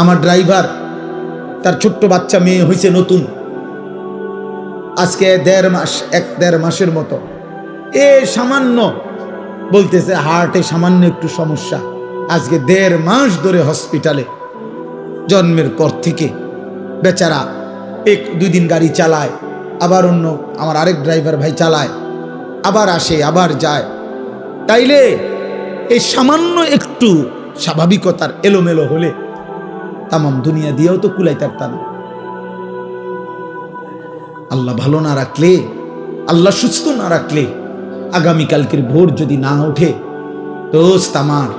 আমার ড্রাইভার, তার ছোট্ট বাচ্চা মেয়ে হয়েছে নতুন, আজকে 1.5 মাসের মতো। সামান্য বলতেছে হার্টে সামান্য একটু সমস্যা। আজকে 1.5 মাস ধরে হসপিটালে। জন্মের পর থেকে বেচারা 1-2 দিন গাড়ি চালায়, আবার অন্য আমার আরেক ড্রাইভার ভাই চালায়, আবার আসে আবার যায়। তাইলে এই সামান্য একটু স্বাভাবিকতার এলোমেলো হলে তামাম দুনিয়া দিয়েও তো কুলাইতে পারত না। আল্লাহ ভালো না রাখলে, আল্লাহ সুস্থ না রাখলে, আগামীকালকের ভোর যদি না ওঠে, দোস্ত আমার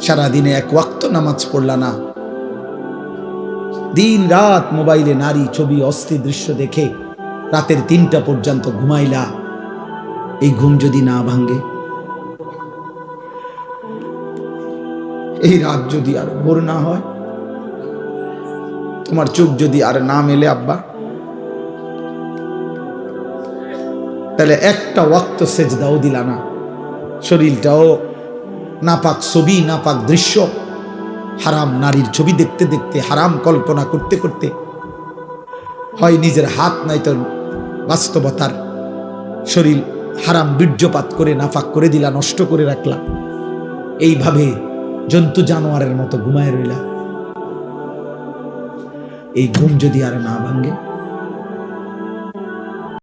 সারাদিনে 1 ওয়াক্ত নামাজ পড়লা না, দিন রাত মোবাইলে নারী ছবি অস্থির দৃশ্য দেখে রাতের 3টা পর্যন্ত ঘুমাইলা, এই ঘুম যদি না ভাঙ্গে, এই রাত যদি আর ভোর না হয়, তোমার চোখ যদি আর না মেলে আব্বা, তাহলে একটা ওয়াক্ত সেজদাও দিলা না। শরীরটাও নাপাক ছবি, নাপাক দৃশ্য, হারাম নারীর ছবি দেখতে দেখতে, হারাম কল্পনা করতে করতে, হয় নিজের হাত নাই তো বাস্তবতার শরীর হারাম বীর্যপাত করে নাপাক করে দিলা, নষ্ট করে রাখলা। এইভাবে জন্তু জানোয়ারের মতো ঘুমায় রইলা। এই ঘুম যদি আর না ভাঙ্গে,